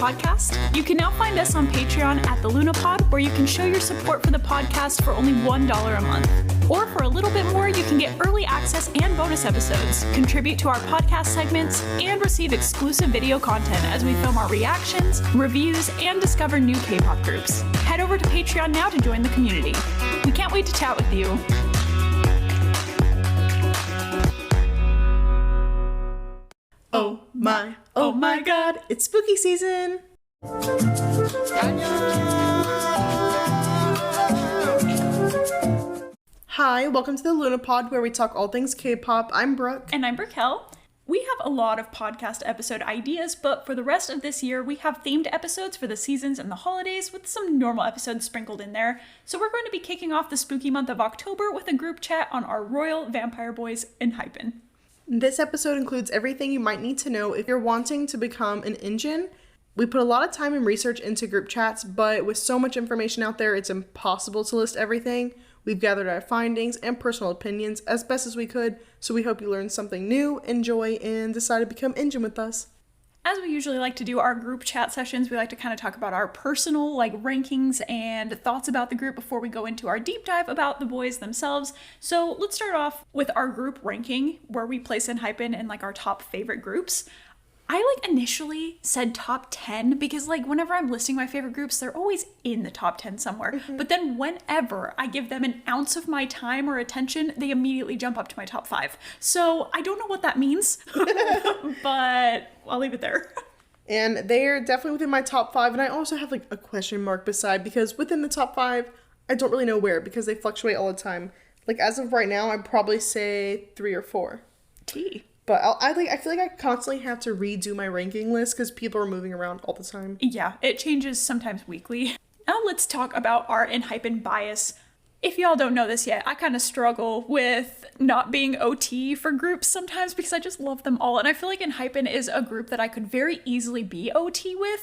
podcast. You can now find us on Patreon at the LunaPod, where you can show your support for the podcast for only $1 a month. Or for a little bit more, you can get early access and bonus episodes, contribute to our podcast segments, and receive exclusive video content as we film our reactions, reviews, and discover new K-pop groups. Head over to Patreon now to join the community. We can't wait to chat with you. Oh my god, it's spooky season! Hi, welcome to the LunaPod, where we talk all things K-pop. I'm Brooke. And I'm Raquel. We have a lot of podcast episode ideas, but for the rest of this year, we have themed episodes for the seasons and the holidays with some normal episodes sprinkled in there. So we're going to be kicking off the spooky month of October with a group chat on our royal vampire boys, Enhypen. This episode includes everything you might need to know if you're wanting to become an ENGENE. We put a lot of time and research into group chats, but with so much information out there, it's impossible to list everything. We've gathered our findings and personal opinions as best as we could, so we hope you learned something new, enjoy, and decide to become ENGENE with us. As we usually like to do our group chat sessions, we like to kind of talk about our personal rankings and thoughts about the group before we go into our deep dive about the boys themselves. So let's start off with our group ranking, where we place Enhypen in our top favorite groups. I initially said top 10 because whenever I'm listing my favorite groups, they're always in the top 10 somewhere. Mm-hmm. But then whenever I give them an ounce of my time or attention, they immediately jump up to my top 5. So I don't know what that means, but I'll leave it there. And they're definitely within my top 5. And I also have a question mark beside, because within the top 5, I don't really know where because they fluctuate all the time. As of right now, I'd probably say 3 or 4. T. But I feel like I constantly have to redo my ranking list because people are moving around all the time. Yeah, it changes sometimes weekly. Now let's talk about our Enhypen bias. If y'all don't know this yet, I kind of struggle with not being OT for groups sometimes because I just love them all. And I feel like Enhypen is a group that I could very easily be OT with,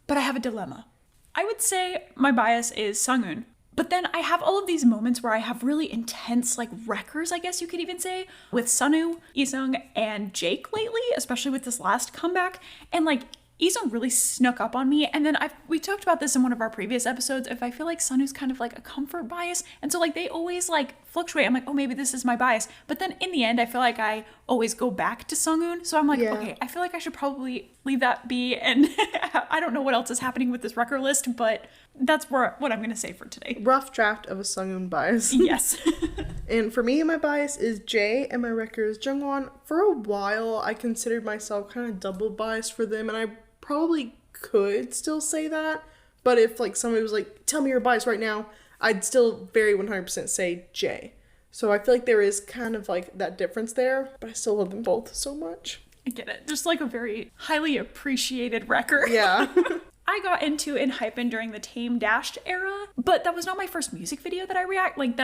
but I have a dilemma. I would say my bias is Sunghoon. But then I have all of these moments where I have really intense, wreckers, I guess you could even say, with Sunwoo, Isung, and Jake lately, especially with this last comeback. And Isung really snuck up on me. And then we talked about this in one of our previous episodes. If I feel like Sunwoo's kind of a comfort bias. And so they always fluctuate. I'm oh, maybe this is my bias. But then in the end, I feel like I always go back to Sunghoon. So I'm okay, I feel like I should probably leave that be. And I don't know what else is happening with this wrecker list, but that's what I'm going to say for today. Rough draft of a Sunghoon bias. Yes. And for me, my bias is Jae, and my wrecker is Jungwon. For a while, I considered myself kind of double biased for them, and I probably could still say that. But if somebody was tell me your bias right now, I'd still very 100% say Jae. So I feel like there is kind of that difference there, but I still love them both so much. I get it. Just a very highly appreciated wrecker. Yeah. I got into Enhypen during the Tame Dashed era, but that was not my first music video that I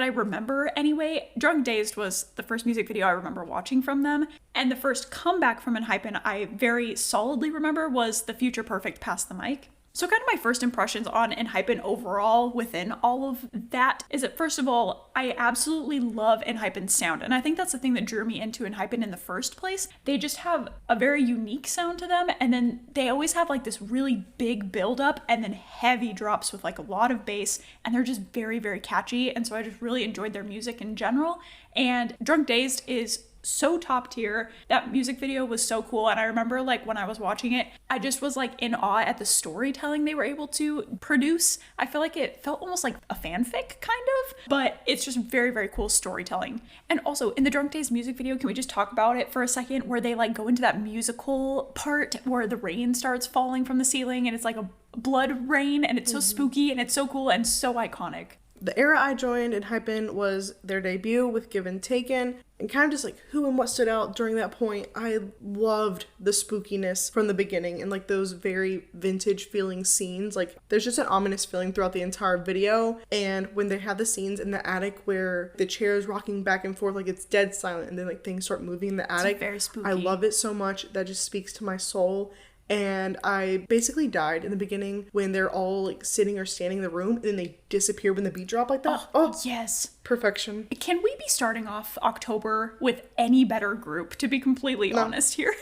remember anyway. Drunk Dazed was the first music video I remember watching from them, and the first comeback from Enhypen I very solidly remember was the Future Perfect Pass the Mic. So kind of my first impressions on Enhypen overall within all of that is that, first of all, I absolutely love Enhypen's sound. And I think that's the thing that drew me into Enhypen in the first place. They just have a very unique sound to them. And then they always have this really big build-up and then heavy drops with a lot of bass. And they're just very, very catchy. And so I just really enjoyed their music in general. And Drunk Dazed is so top tier. That music video was so cool, and I remember when I was watching it, I just was in awe at the storytelling they were able to produce. I feel like it felt almost like a fanfic kind of, but it's just very, very cool storytelling. And also in the Drunk Days music video, can we just talk about it for a second, where they go into that musical part where the rain starts falling from the ceiling and it's a blood rain, and it's so spooky and it's so cool and so iconic. The era I joined Enhypen was their debut with Given Taken, and kind of just who and what stood out during that point. I loved the spookiness from the beginning and those very vintage feeling scenes. There's just an ominous feeling throughout the entire video, and when they have the scenes in the attic where the chair is rocking back and forth, it's dead silent, and then things start moving in the attic. It's very spooky. I love it so much. That just speaks to my soul. And I basically died in the beginning when they're all sitting or standing in the room, and then they disappear when the beat drop like that. Oh, yes. Perfection. Can we be starting off October with any better group, to be completely honest here?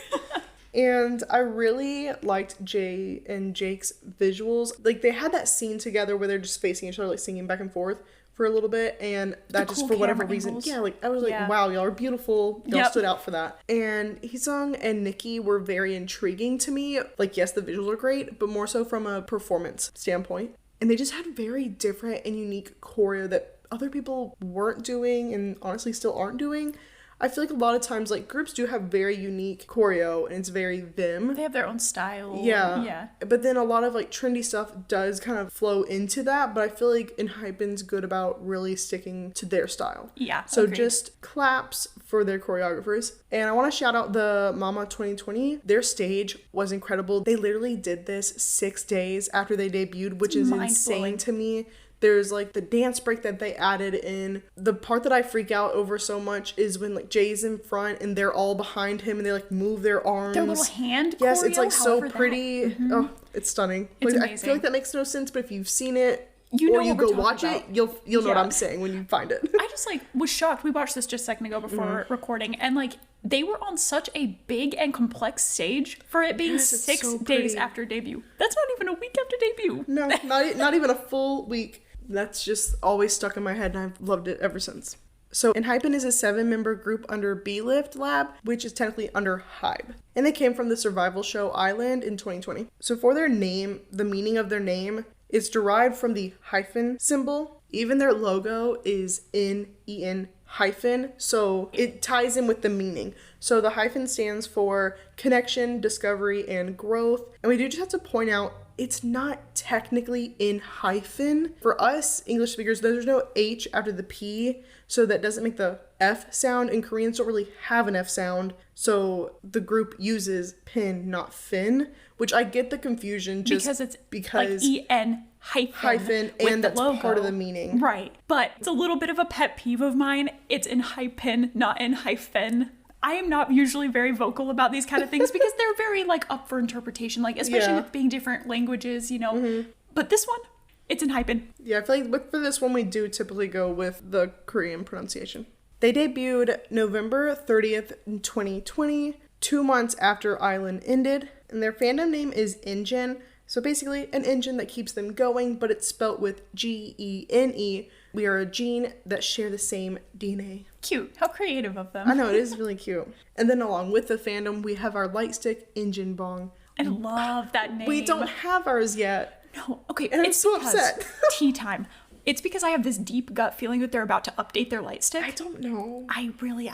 And I really liked Jay and Jake's visuals. Like, they had that scene together where they're just facing each other, like singing back and forth for a little bit, and that just, for whatever reason, yeah, like, I was like, wow, y'all are beautiful. Y'all stood out for that. And Heesung and Nikki were very intriguing to me. Like, yes, the visuals are great, but more so from a performance standpoint. And they just had very different and unique choreo that other people weren't doing, and honestly still aren't doing. I feel like a lot of times, like, groups do have very unique choreo, and it's very them. They have their own style. Yeah. But then a lot of, like, trendy stuff does kind of flow into that, but I feel like Enhypen's good about really sticking to their style. Yeah, So agreed. just claps for their choreographers. And I want to shout out the Mama 2020. Their stage was incredible. They literally did this 6 days after they debuted, which is insane to me. There's, like, the dance break that they added in. The part that I freak out over so much is when, like, Jay's in front and they're all behind him and they, like, move their arms. Their little hand Yes, choreo, it's, like, so pretty. Mm-hmm. Oh, it's stunning. It's like, amazing. I feel like that makes no sense, but if you've seen it, you know, or you go watch about. it, you'll know what I'm saying when you find it. I just, like, was shocked. We watched this just a second ago before recording, and, like, they were on such a big and complex stage for it being 6 days after debut. That's not even a week after debut. No, not even a full week. That's just always stuck in my head, and I've loved it ever since. So, Enhypen is a 7-member group under B-Lift Lab, which is technically under Hybe. And they came from the survival show Island in 2020. So for their name, the meaning of their name is derived from the hyphen symbol. Even their logo is in EN hyphen, so it ties in with the meaning. So the hyphen stands for connection, discovery, and growth. And we do just have to point out, it's not technically in hyphen. For us, English speakers, there's no H after the P, so that doesn't make the F sound, and Koreans don't really have an F sound, so the group uses pin, not fin, which I get the confusion just because like EN hyphen and that's logo. part of the meaning. Right, but it's a little bit of a pet peeve of mine. It's in hyphen, not in hyphen. I am not usually very vocal about these kind of things because they're very, like, up for interpretation, like, especially with being different languages, you know. Mm-hmm. But this one, it's in hyphen. Yeah, I feel like for this one, we do typically go with the Korean pronunciation. They debuted November 30th, 2020, 2 months after Island ended, and their fandom name is ENGENE, so basically an engine that keeps them going, but it's spelt with Gene. We are a gene that share the same DNA. Cute. How creative of them. I know, it is really cute. And then along with the fandom, we have our light stick, Engine Bong. I love that name. We don't have ours yet. No. Okay, and I'm so upset. Tea time. It's because I have this deep gut feeling that they're about to update their light stick. I don't know. I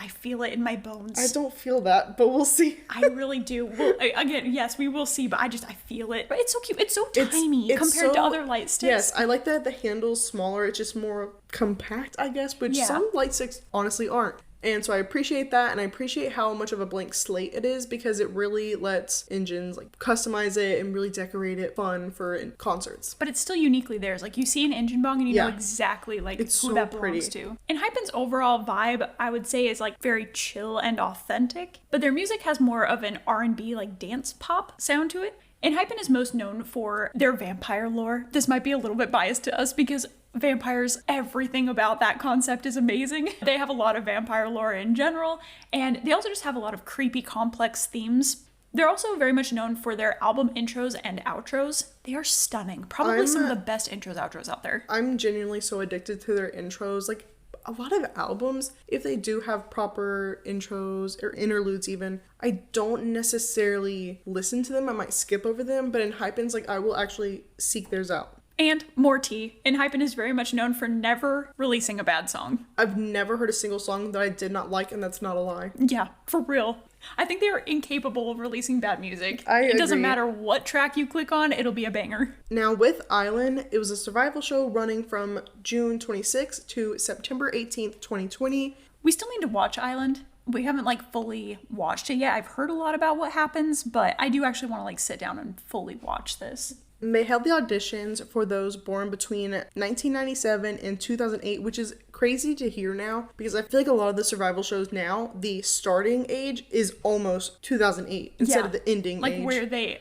feel it in my bones. I don't feel that, but we'll see. I really do. Well, again, yes, we will see, but I feel it. But it's so cute. It's so tiny compared to other light sticks. Yes, I like that the handle's smaller. It's just more compact, I guess, which some light sticks honestly aren't. And so I appreciate that, and I appreciate how much of a blank slate it is because it really lets engines, like, customize it and really decorate it fun for concerts. But it's still uniquely theirs. Like, you see an engine bong and you know exactly, like, it's who so that belongs to. Enhypen's overall vibe, I would say, is, like, very chill and authentic. But their music has more of an R&B, like, dance pop sound to it. Enhypen is most known for their vampire lore. This might be a little bit biased to us because vampires, everything about that concept is amazing. They have a lot of vampire lore in general, and they also just have a lot of creepy, complex themes. They're also very much known for their album intros and outros. They are stunning. Probably some of the best intros, outros out there. I'm genuinely so addicted to their intros. Like, a lot of albums, if they do have proper intros or interludes even, I don't necessarily listen to them. I might skip over them, but in Hypen's, like, I will actually seek theirs out. And more tea. Enhypen is very much known for never releasing a bad song. I've never heard a single song that I did not like, and that's not a lie. Yeah, for real. I think they are incapable of releasing bad music. It doesn't matter what track you click on, it'll be a banger. Now, with Island, it was a survival show running from June 26th to September 18th, 2020. We still need to watch Island. We haven't, like, fully watched it yet. I've heard a lot about what happens, but I do actually want to, like, sit down and fully watch this. They held the auditions for those born between 1997 and 2008, which is crazy to hear now because I feel like a lot of the survival shows now, the starting age is almost 2008 instead of the ending age. Like where they,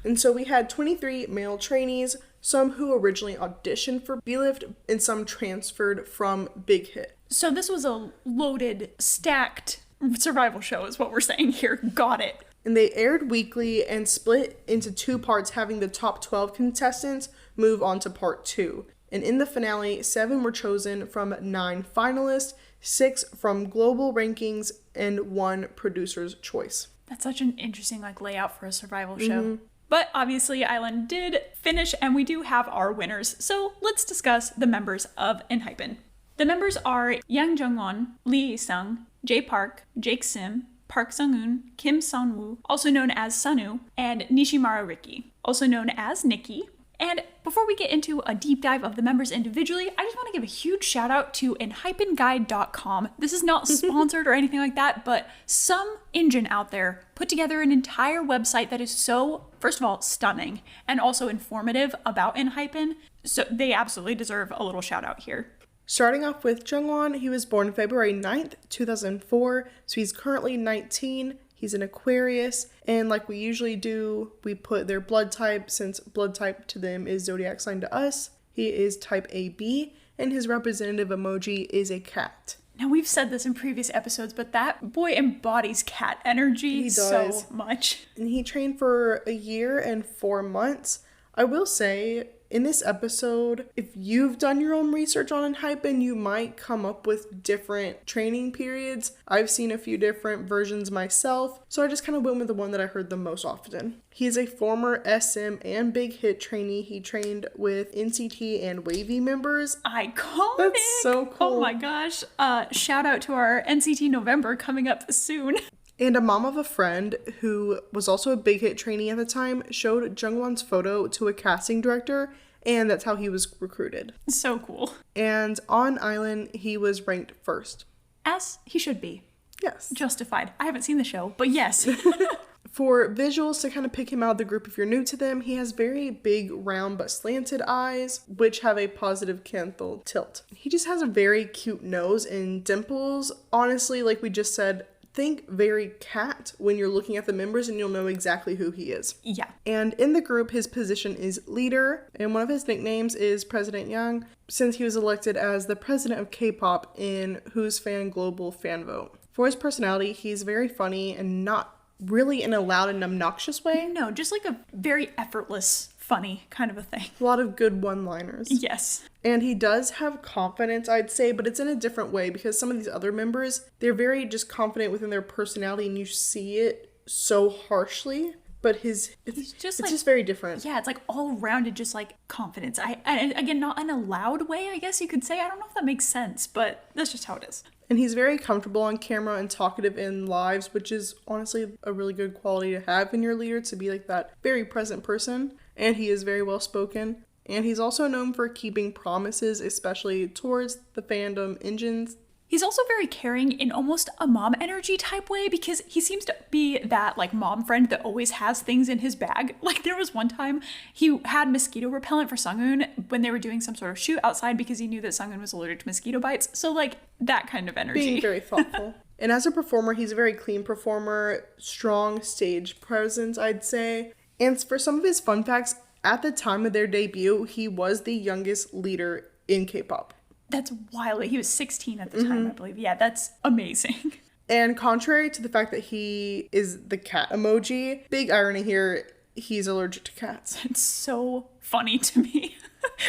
And so we had 23 male trainees, some who originally auditioned for B-Lift and some transferred from Big Hit. So this was a loaded, stacked survival show is what we're saying here. Got it. And they aired weekly and split into 2 parts, having the top 12 contestants move on to part 2. And in the finale, 7 were chosen from 9 finalists, 6 from global rankings, and 1 producer's choice. That's such an interesting layout for a survival show. But obviously Island did finish, and we do have our winners. So let's discuss the members of Enhypen. The members are Yang Jungwon, Lee Sung, Jae Park, Jake Sim, Park Sung-eun, Kim Sun-woo, also known as Sunu, and Nishimara Riki, also known as Nikki. And before we get into a deep dive of the members individually, I just want to give a huge shout out to enhypenguide.com. This is not sponsored or anything like that, but some ENGENE out there put together an entire website that is so, first of all, stunning and also informative about Enhypen. So they absolutely deserve a little shout out here. Starting off with Jungwon, he was born February 9th, 2004, so he's currently 19. He's an Aquarius, and like we usually do, we put their blood type, since blood type to them is zodiac sign to us. He is type AB, and his representative emoji is a cat. Now, we've said this in previous episodes, but that boy embodies cat energy so much. And he trained for a year and 4 months. I will say, in this episode, if you've done your own research on Enhypen, you might come up with different training periods. I've seen a few different versions myself, so I just kind of went with the one that I heard the most often. He is a former SM and Big Hit trainee. He trained with NCT and Wavy members. Iconic! That's so cool. Oh my gosh. Shout out to our NCT November coming up soon. And a mom of a friend who was also a Big Hit trainee at the time showed Jungwon's photo to a casting director, and that's how he was recruited. So cool. And on Island, he was ranked first. As he should be. Yes. Justified. I haven't seen the show, but yes. For visuals to kind of pick him out of the group if you're new to them, he has very big, round but slanted eyes, which have a positive canthal tilt. He just has a very cute nose and dimples. Honestly, like we just said, think very cat when you're looking at the members and you'll know exactly who he is. Yeah. And in the group, his position is leader, and one of his nicknames is President Young, since he was elected as the president of Kpop in Who's Fan Global Fan Vote. For his personality, he's very funny and not really in a loud and obnoxious way. No, just like a very effortless, funny kind of a thing. A lot of good one-liners. Yes. And he does have confidence, I'd say, but it's in a different way because some of these other members, they're very just confident within their personality and you see it so harshly. But it's just very different. Yeah, it's like all rounded, just like confidence. And again, not in a loud way, I guess you could say. I don't know if that makes sense, but that's just how it is. And he's very comfortable on camera and talkative in lives, which is honestly a really good quality to have in your leader, to be like that very present person. And he is very well spoken. And he's also known for keeping promises, especially towards the fandom ENGENE. He's also very caring in almost a mom energy type way because he seems to be that like mom friend that always has things in his bag. Like there was one time he had mosquito repellent for Sung-eun when they were doing some sort of shoot outside because he knew that Sung-eun was allergic to mosquito bites. So like that kind of energy. Being very thoughtful. And as a performer, he's a very clean performer, strong stage presence, I'd say. And for some of his fun facts, at the time of their debut, he was the youngest leader in K-pop. That's wild. He was 16 at the time, I believe. Yeah, that's amazing. And contrary to the fact that he is the cat emoji, big irony here, he's allergic to cats. It's so funny to me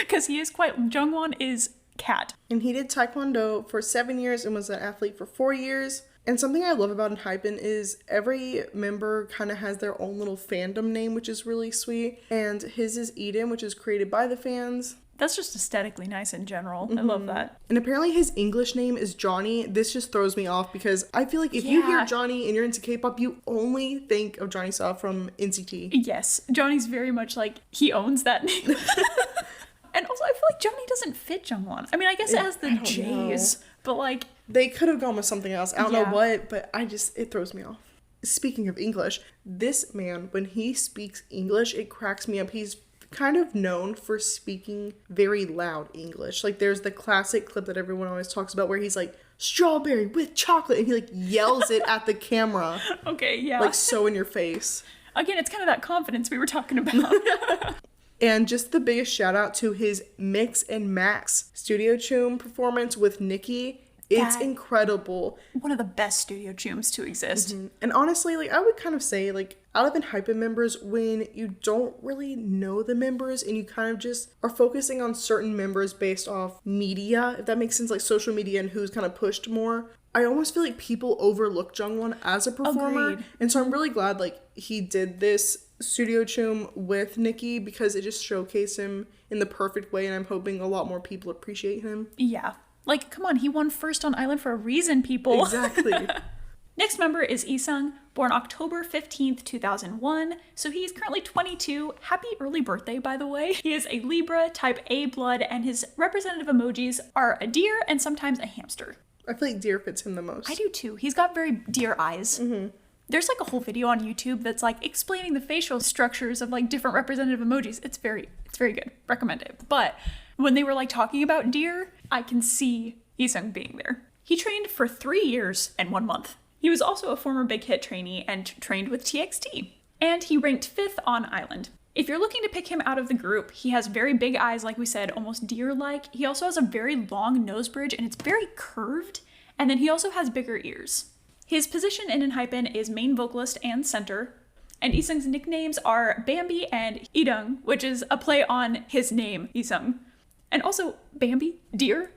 because Jungwon is cat. And he did Taekwondo for 7 years and was an athlete for 4 years. And something I love about Enhypen is every member kind of has their own little fandom name, which is really sweet. And his is Eden, which is created by the fans. That's just aesthetically nice in general. I love that. And apparently his English name is Johnny. This just throws me off because I feel like if you hear Johnny and you're into K-pop, you only think of Johnny Saw from NCT. Yes. Johnny's very much like, he owns that name. And also, I feel like Johnny doesn't fit Jungwon. I mean, I guess it has the J's, but like... They could have gone with something else. I don't know what, but it throws me off. Speaking of English, this man, when he speaks English, it cracks me up. He's kind of known for speaking very loud English. Like there's the classic clip that everyone always talks about where he's like, strawberry with chocolate, and he like yells it at the camera. Okay, yeah. Like so in your face. Again, it's kind of that confidence we were talking about. And just the biggest shout out to his Mix and Max studio tune performance with Nikki. It's incredible. One of the best studio chooms to exist. And honestly, like, I would kind of say, like, out of Enhypen members, when you don't really know the members and you kind of just are focusing on certain members based off media, if that makes sense, like social media and who's kind of pushed more, I almost feel like people overlook Jungwon as a performer. Agreed. And so I'm really glad, like, he did this studio choom with Nicki because it just showcased him in the perfect way, and I'm hoping a lot more people appreciate him. Yeah. Like, come on, he won first on Island for a reason, people. Exactly. Next member is Isung, born October 15th, 2001. So he's currently 22. Happy early birthday, by the way. He is a Libra, type A blood, and his representative emojis are a deer and sometimes a hamster. I feel like deer fits him the most. I do too. He's got very deer eyes. There's like a whole video on YouTube that's like explaining the facial structures of like different representative emojis. It's very good. Recommend it. But when they were like talking about deer, I can see Isung being there. He trained for 3 years and 1 month. He was also a former Big Hit trainee and trained with TXT. And he ranked 5th on Island. If you're looking to pick him out of the group, he has very big eyes, like we said, almost deer-like. He also has a very long nose bridge, and it's very curved. And then he also has bigger ears. His position in Enhypen is main vocalist and center. And Isung's nicknames are Bambi and Idung, which is a play on his name, Isung. And also, Bambi? Deer?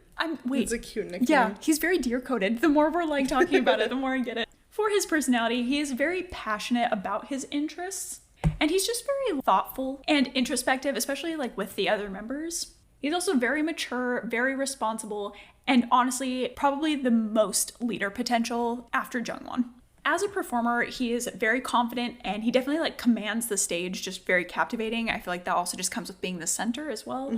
Wait. It's a cute nickname. Yeah, he's very deer-coded. The more we're like talking about it, the more I get it. For his personality, he is very passionate about his interests. And he's just very thoughtful and introspective, especially like with the other members. He's also very mature, very responsible, and honestly, probably the most leader potential after Jungwon. As a performer, he is very confident and he definitely like commands the stage, just very captivating. I feel like that also just comes with being the center as well.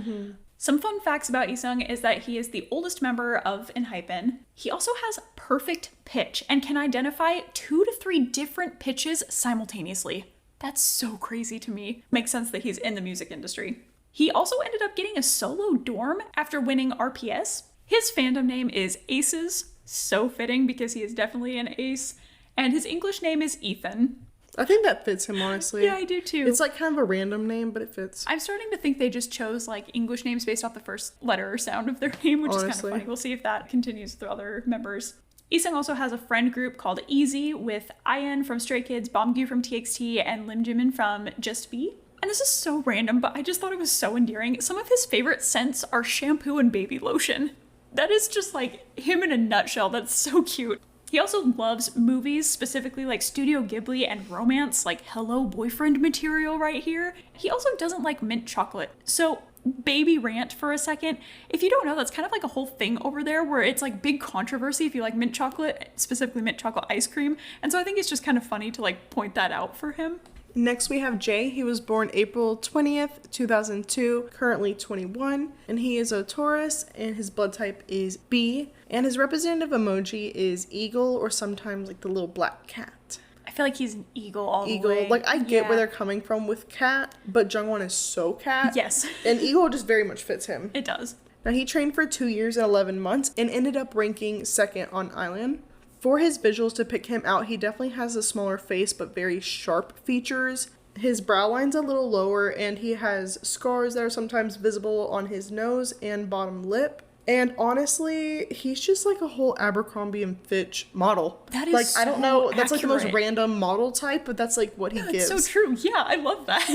Some fun facts about Isung is that he is the oldest member of Enhypen. He also has perfect pitch and can identify 2 to 3 different pitches simultaneously. That's so crazy to me. Makes sense that he's in the music industry. He also ended up getting a solo dorm after winning RPS. His fandom name is Aces, so fitting because he is definitely an ace. And his English name is Ethan. I think that fits him, honestly. Yeah, I do too. It's like kind of a random name, but it fits. I'm starting to think they just chose like English names based off the first letter or sound of their name, which is kind of funny. We'll see if that continues with the other members. Isung also has a friend group called Easy with IN from Stray Kids, Bomgyu from TXT, and Lim Jimin from Just B. And this is so random, but I just thought it was so endearing. Some of his favorite scents are shampoo and baby lotion. That is just like him in a nutshell. That's so cute. He also loves movies, specifically like Studio Ghibli and romance, like Hello Boyfriend material right here. He also doesn't like mint chocolate. So baby rant for a second. If you don't know, that's kind of like a whole thing over there where it's like big controversy if you like mint chocolate, specifically mint chocolate ice cream. And so I think it's just kind of funny to like point that out for him. Next we have Jay. He was born April 20th, 2002, currently 21, and he is a Taurus, and his blood type is B, and his representative emoji is eagle or sometimes like the little black cat. I feel like he's an eagle all the way. Like, I get where they're coming from with cat, but Jungwon is so cat. Yes. And eagle just very much fits him. It does. Now, he trained for 2 years and 11 months and ended up ranking 2nd on Island. For his visuals to pick him out, he definitely has a smaller face but very sharp features. His brow line's a little lower, and he has scars that are sometimes visible on his nose and bottom lip. And honestly, he's just like a whole Abercrombie and Fitch model. That is like, so I don't know, that's like the most accurate. random model type, but that's like what he gives. It's so true. Yeah, I love that.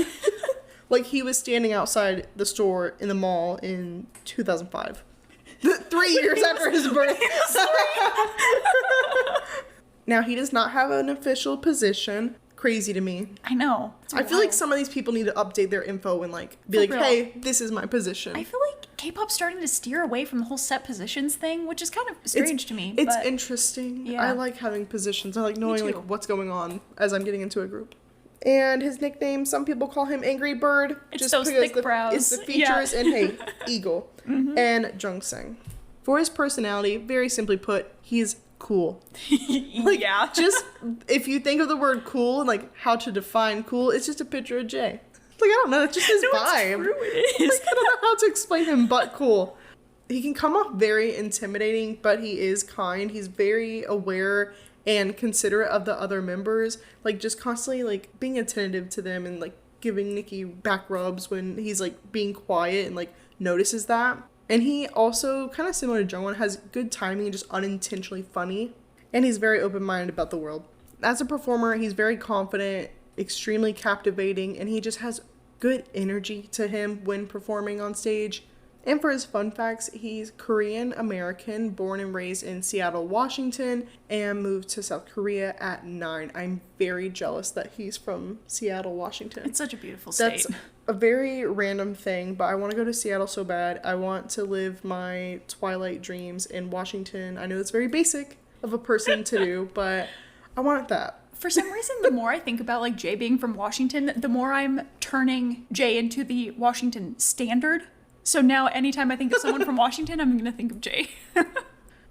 Like, he was standing outside the store in the mall in 2005. 3 years after his birth. Now, he does not have an official position. Crazy to me. I know. I feel like some of these people need to update their info and like be like, hey, this is my position. I feel like K-pop's starting to steer away from the whole set positions thing, which is kind of strange to me. It's but interesting. Yeah. I like having positions. I like knowing too. like what's going on as I'm getting into a group. And his nickname, some people call him Angry Bird. It's just those because thick brows. It's the features, and hey, Eagle. And Jungsang. For his personality, very simply put, he's cool. Like, yeah. just, if you think of the word cool and like how to define cool, it's just a picture of Jay. Like, I don't know, it's just his vibe. It's true, it is. Like, I don't know how to explain him but cool. He can come off very intimidating, but he is kind. He's very aware and considerate of the other members, like just constantly like being attentive to them and like giving Nicki back rubs when he's like being quiet and like notices that. And he also, kind of similar to Jungwon, has good timing and just unintentionally funny. And he's very open-minded about the world. As a performer, he's very confident, extremely captivating, and he just has good energy to him when performing on stage. And for his fun facts, he's Korean American, born and raised in Seattle, Washington, and moved to South Korea at 9. I'm very jealous that he's from Seattle, Washington. It's such a beautiful state. That's a very random thing, but I want to go to Seattle so bad. I want to live my Twilight dreams in Washington. I know it's very basic of a person to do, but I want that. For some reason, the more I think about like Jay being from Washington, the more I'm turning Jay into the Washington standard. So now anytime I think of someone from Washington, I'm going to think of Jay.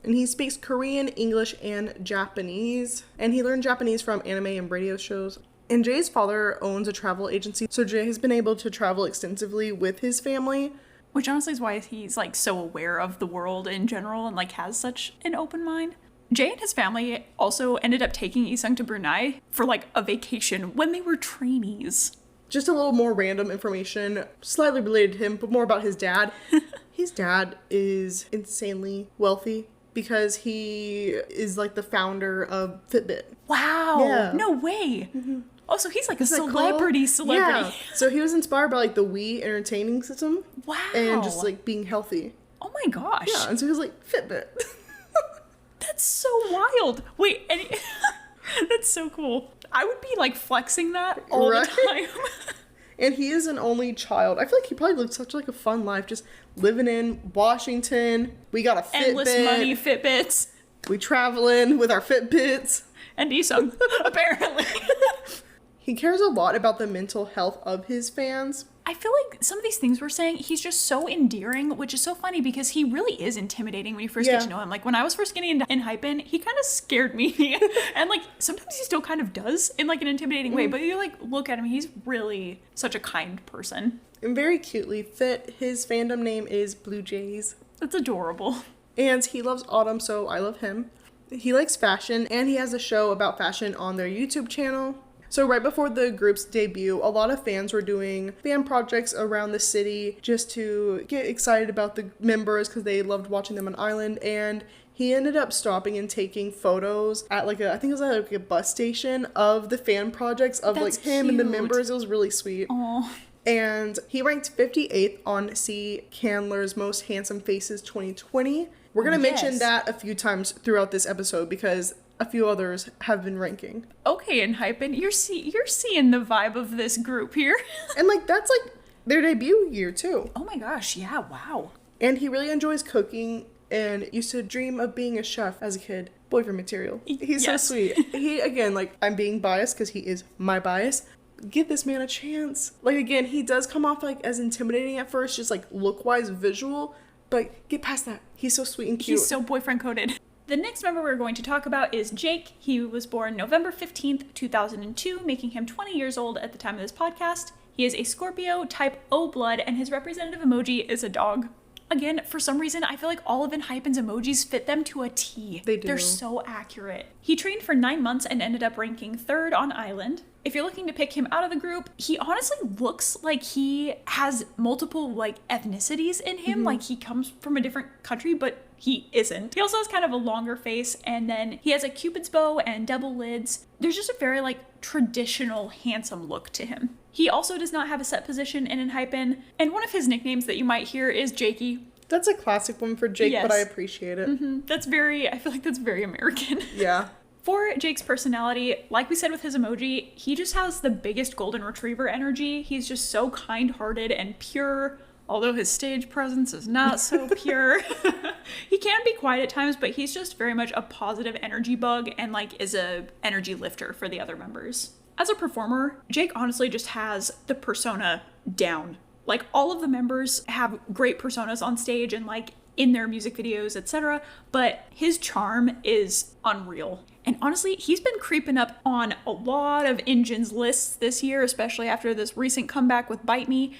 And he speaks Korean, English, and Japanese. And he learned Japanese from anime and radio shows. And Jay's father owns a travel agency, so Jay has been able to travel extensively with his family. Which honestly is why he's like so aware of the world in general and like has such an open mind. Jay and his family also ended up taking Isung to Brunei for like a vacation when they were trainees. Just a little more random information, slightly related to him, but more about his dad. His dad is insanely wealthy because he is like the founder of Fitbit. Wow. Yeah. No way. Mm-hmm. Oh, so he's like a Isn't that celebrity. Yeah. So he was inspired by like the Wii entertaining system. Wow. And just like being healthy. Oh my gosh. Yeah, and so he was like, Fitbit. That's so wild. Wait, that's so cool. I would be like flexing that all the time. And he is an only child. I feel like he probably lived such like a fun life, just living in Washington. We got a Fitbit. Endless money, Fitbits. We traveling with our Fitbits. And Isung, apparently. He cares a lot about the mental health of his fans. I feel like some of these things we're saying, he's just so endearing, which is so funny because he really is intimidating when you first get to know him. Like when I was first getting into Enhypen, he kind of scared me. And like sometimes he still kind of does in like an intimidating way, but you like look at him, he's really such a kind person. And very cutely fit, his fandom name is Blue Jays. That's adorable. And he loves autumn, so I love him. He likes fashion, and he has a show about fashion on their YouTube channel. So right before the group's debut, a lot of fans were doing fan projects around the city just to get excited about the members because they loved watching them on Island. And he ended up stopping and taking photos at like I think it was at like a bus station of the fan projects of That's like him and the cute. members. It was really sweet. Aww. And he ranked 58th on C. Candler's Most Handsome Faces 2020. We're going to mention that a few times throughout this episode because a few others have been ranking. Okay, Enhypen, you're seeing the vibe of this group here. And like that's like their debut year too. Oh my gosh, yeah, wow. And he really enjoys cooking and used to dream of being a chef as a kid. Boyfriend material. He's so sweet. He, again, like I'm being biased because he is my bias. Give this man a chance. Like again, he does come off like as intimidating at first, just like look-wise visual, but get past that. He's so sweet and cute. He's so boyfriend coded. The next member we're going to talk about is Jake. He was born November 15th, 2002, making him 20 years old at the time of this podcast. He is a Scorpio, type O blood, and his representative emoji is a dog. Again, for some reason, I feel like all of Enhypen's emojis fit them to a T. They do. They're so accurate. He trained for 9 months and ended up ranking 3rd on Island. If you're looking to pick him out of the group, he honestly looks like he has multiple like ethnicities in him. Like he comes from a different country, but he isn't. He also has kind of a longer face, and then he has a cupid's bow and double lids. There's just a very like traditional handsome look to him. He also does not have a set position in Enhypen, and one of his nicknames that you might hear is Jakey. That's a classic one for Jake, but I appreciate it. I feel like that's very American. Yeah. For Jake's personality, like we said with his emoji, he just has the biggest golden retriever energy. He's just so kind-hearted and pure, although his stage presence is not so pure. He can be quiet at times, but he's just very much a positive energy bug and like is a energy lifter for the other members. As a performer, Jake honestly just has the persona down. Like all of the members have great personas on stage and like in their music videos, etc. But his charm is unreal. And honestly, he's been creeping up on a lot of ENGENE's lists this year, especially after this recent comeback with Bite Me,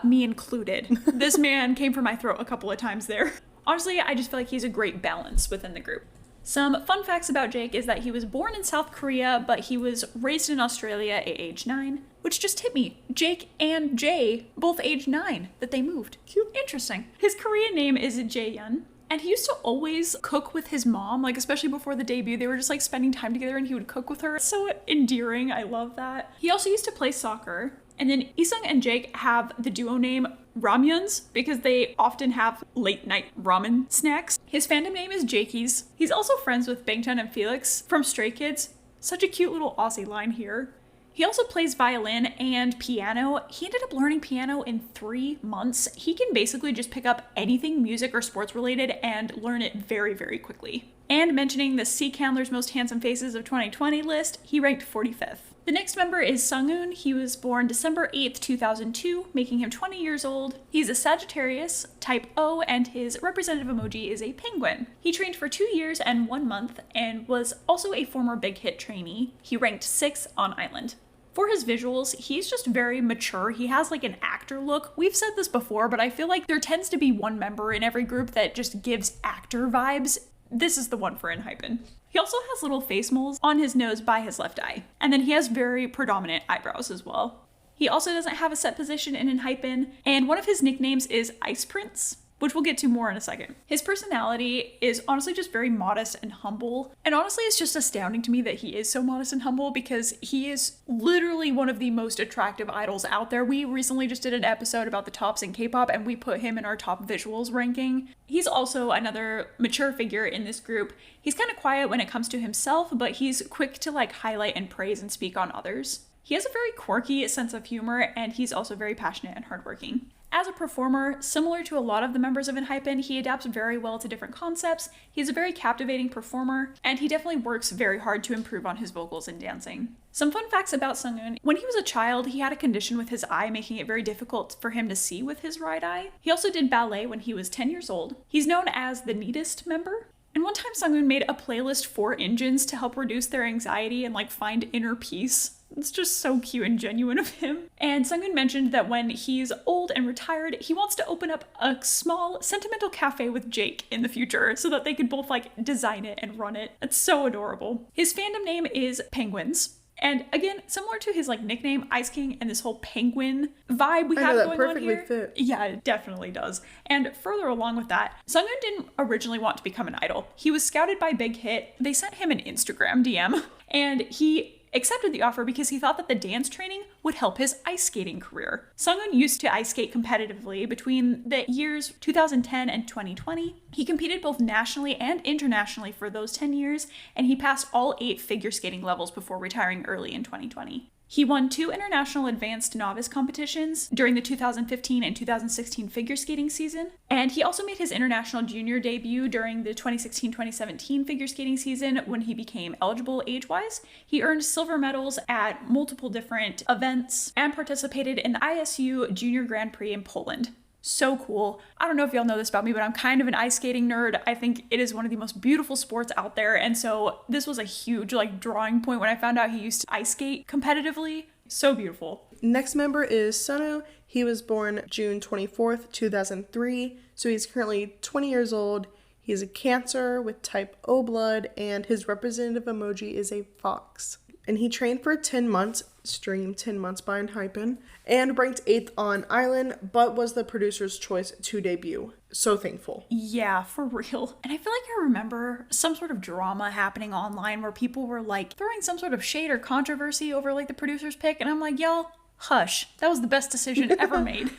me included. This man came for my throat a couple of times there. Honestly, I just feel like he's a great balance within the group. Some fun facts about Jake is that he was born in South Korea, but he was raised in Australia at age 9, which just hit me. Jake and Jay, both age 9, that they moved. Cute. Interesting. His Korean name is Jaehyun. And he used to always cook with his mom, like especially before the debut. They were just like spending time together and he would cook with her. It's so endearing. I love that. He also used to play soccer. And then Isung and Jake have the duo name Ramyuns because they often have late night ramen snacks. His fandom name is Jakeys. He's also friends with Bangtan and Felix from Stray Kids. Such a cute little Aussie line here. He also plays violin and piano. He ended up learning piano in 3 months. He can basically just pick up anything music or sports related and learn it very, very quickly. And mentioning the C. Candler's Most Handsome Faces of 2020 list, he ranked 45th. The next member is Sungun. He was born December 8th, 2002, making him 20 years old. He's a Sagittarius, type O, and his representative emoji is a penguin. He trained for 2 years and 1 month and was also a former Big Hit trainee. He ranked 6th on Island. For his visuals, he's just very mature. He has like an actor look. We've said this before, but I feel like there tends to be one member in every group that just gives actor vibes. This is the one for Enhypen. He also has little face moles on his nose by his left eye. And then he has very predominant eyebrows as well. He also doesn't have a set position in Enhypen, and one of his nicknames is Ice Prince, which we'll get to more in a second. His personality is honestly just very modest and humble. And honestly, it's just astounding to me that he is so modest and humble because he is literally one of the most attractive idols out there. We recently just did an episode about the tops in K-pop and we put him in our top visuals ranking. He's also another mature figure in this group. He's kind of quiet when it comes to himself, but he's quick to like highlight and praise and speak on others. He has a very quirky sense of humor and he's also very passionate and hardworking. As a performer, similar to a lot of the members of Enhypen, he adapts very well to different concepts. He's a very captivating performer, and he definitely works very hard to improve on his vocals and dancing. Some fun facts about Sungun. When he was a child, he had a condition with his eye, making it very difficult for him to see with his right eye. He also did ballet when he was 10 years old. He's known as the neatest member. And one time Sungun made a playlist for ENGENEs to help reduce their anxiety and like find inner peace. It's just so cute and genuine of him. And Sungun mentioned that when he's old and retired, he wants to open up a small sentimental cafe with Jake in the future so that they could both like design it and run it. It's so adorable. His fandom name is Penguins. And again, similar to his like nickname, Ice King, and this whole penguin vibe we have going on here. Fit. Yeah, it definitely does. And further along with that, Sungun didn't originally want to become an idol. He was scouted by Big Hit. They sent him an Instagram DM, and he accepted the offer because he thought that the dance training would help his ice skating career. Sungun used to ice skate competitively between the years 2010 and 2020. He competed both nationally and internationally for those 10 years, and he passed all 8 figure skating levels before retiring early in 2020. He won 2 international advanced novice competitions during the 2015 and 2016 figure skating season, and he also made his international junior debut during the 2016-2017 figure skating season when he became eligible age-wise. He earned silver medals at multiple different events and participated in the ISU Junior Grand Prix in Poland. So cool. I don't know if y'all know this about me, but I'm kind of an ice skating nerd. I think it is one of the most beautiful sports out there. And so this was a huge like drawing point when I found out he used to ice skate competitively. So beautiful. Next member is Sunu. He was born June 24th, 2003. So he's currently 20 years old. He's a Cancer with type O blood, and his representative emoji is a fox. And he trained for 10 months, streamed 10 months by Enhypen, and ranked 8th on Island, but was the producer's choice to debut. So thankful. Yeah, for real. And I feel like I remember some sort of drama happening online where people were like throwing some sort of shade or controversy over like the producer's pick, and I'm like, y'all, hush. That was the best decision ever made.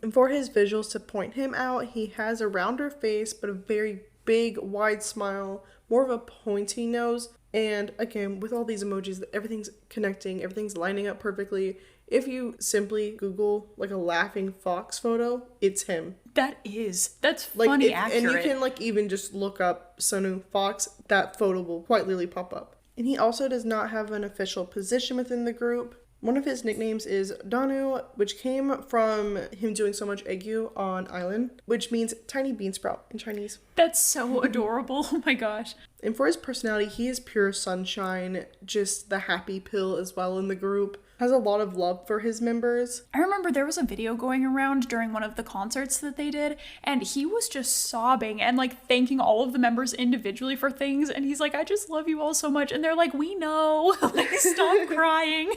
And for his visuals to point him out, he has a rounder face, but a very big, wide smile, more of a pointy nose. And again, with all these emojis, everything's connecting, everything's lining up perfectly. If you simply Google like a laughing fox photo, it's him. That's funny, accurate. And you can like even just look up Sunu Fox, that photo will quite literally pop up. And he also does not have an official position within the group. One of his nicknames is Danu, which came from him doing so much Egyu on Island, which means tiny bean sprout in Chinese. That's so adorable. Oh my gosh. And for his personality, he is pure sunshine, just the happy pill as well in the group. has a lot of love for his members. I remember there was a video going around during one of the concerts that they did, and he was just sobbing and like thanking all of the members individually for things. And he's like, I just love you all so much. And they're like, we know. Like, stop crying.